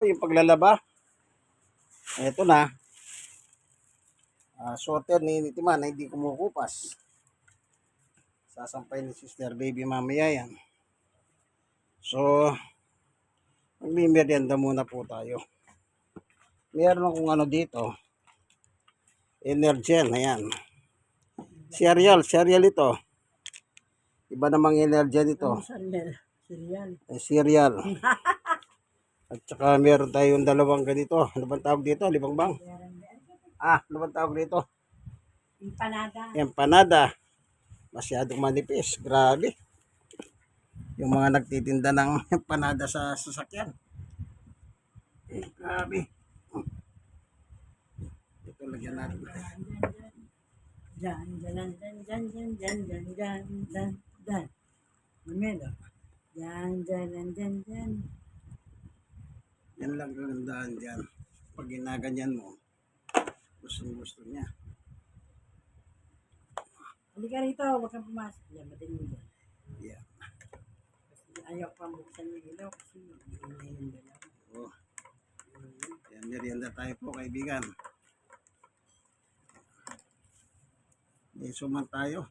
yung paglalaba. Ito na. Sorter ni Timan na hindi kumukupas. Sasampay ni Sister Baby mamaya yan. So, magmimerienda muna po tayo. Meron akong ano dito. Energen, ayan. Cereal ito. Iba namang Energen ito. Cereal. At saka meron tayong dalawang ganito. Ano bang tawag dito? Libang-bang? Ano bang tawag dito? Empanada. Masyadong manipis. Grabe. Yung mga nagtitinda ng empanada sa sasakyan. Grabe. Ito lagyan natin. Jan. Mamelo. Jan. Yan lang kagandaan dyan. Pag ginaganyan mo, gusto niya. Halika rito, huwag kang pumasok. Yan, madilim dyan. Yeah. Ayaw pa buksan yung ilaw kasi hindi yung dalaw. Oh. Yan, merienda tayo po, kaibigan. May suman tayo.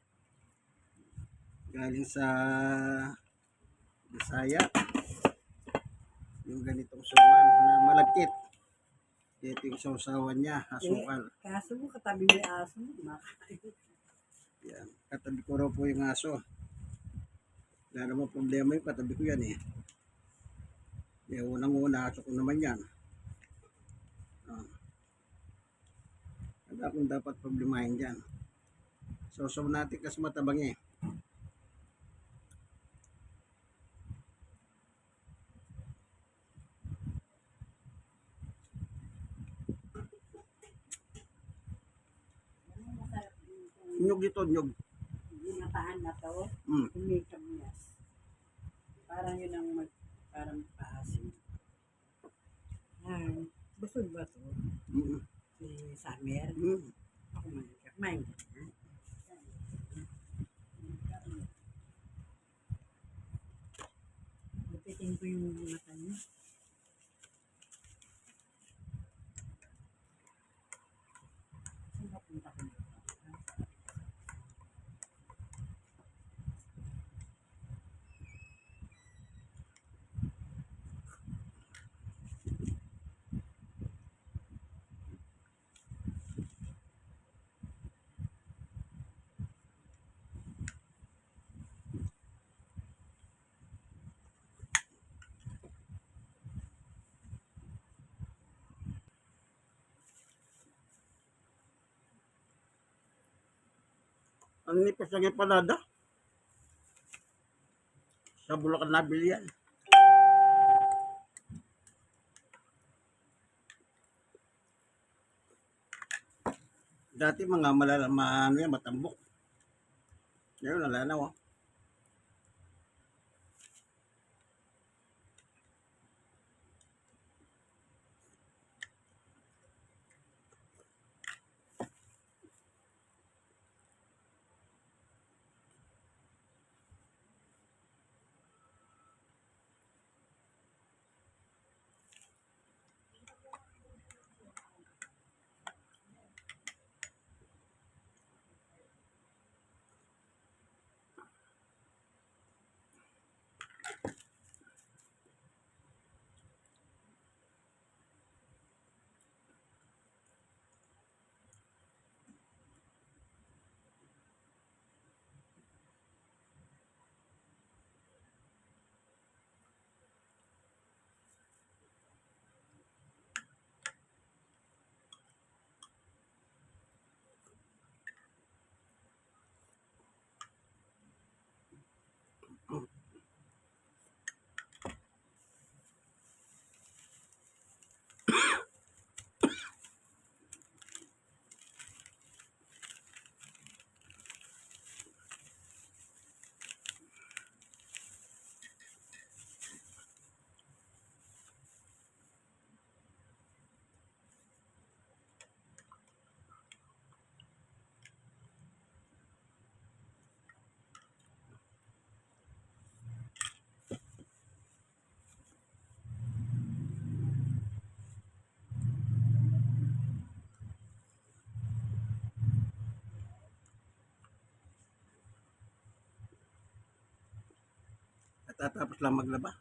Galing sa Bisaya. Yung ganitong suman na malagkit. Ito yung sausawan niya, asukal. Kaso mo, katabi mo yung aso mo. Yan. Katabi ko raw po yung aso. Wala naman problema yung katabi ko yan eh. Unang-una, aso ko naman yan. Wala akong dapat problemahin dyan. Sausaw natin kasi matabang eh. Nyug ito, nyug. Ginapaan na to, kumikamias. Parang yun ang parang paasin. Busog ba to? Si Samer? Ako man. Bupitin ko yung mata niya. Saan ka punta ko? Ang nipis ng empanada. Sa Bulacan nabili yan. Dati mga matambok. Ngayon wala na oh. Katatapos lang maglaba.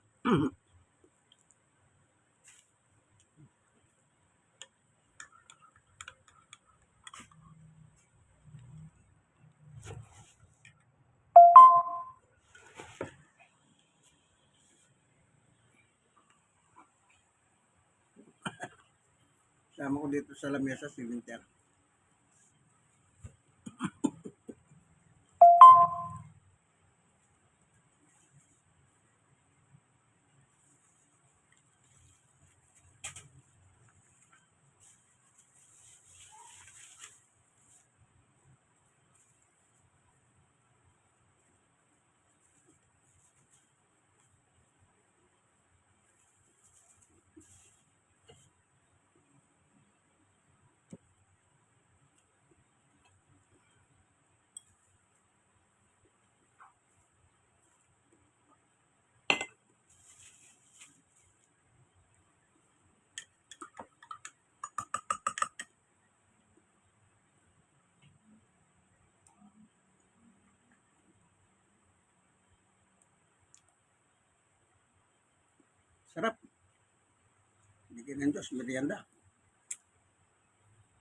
Sama ko dito sa lamesa si Winter. Sarap. Bigyan ng Diyos, merienda.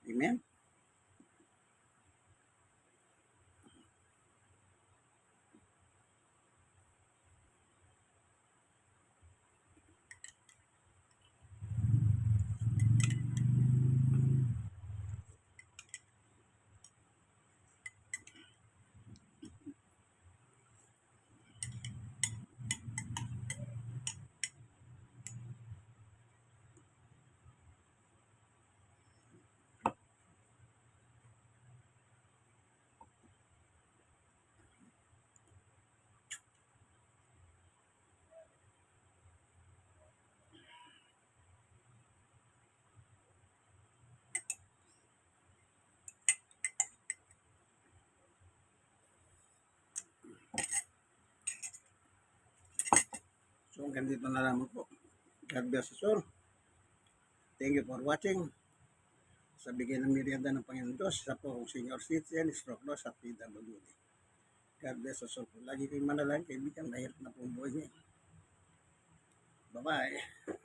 Amen. So hanggang dito na lamang po. God bless us all. Thank you for watching. Sa bigay ng merienda ng Panginoon Diyos, sa po senior citizen, stroke loss at PWD. God bless us all po. Lagi kayong manalangin, kaibigan, mahirap na po ang buhay niya. Bye-bye.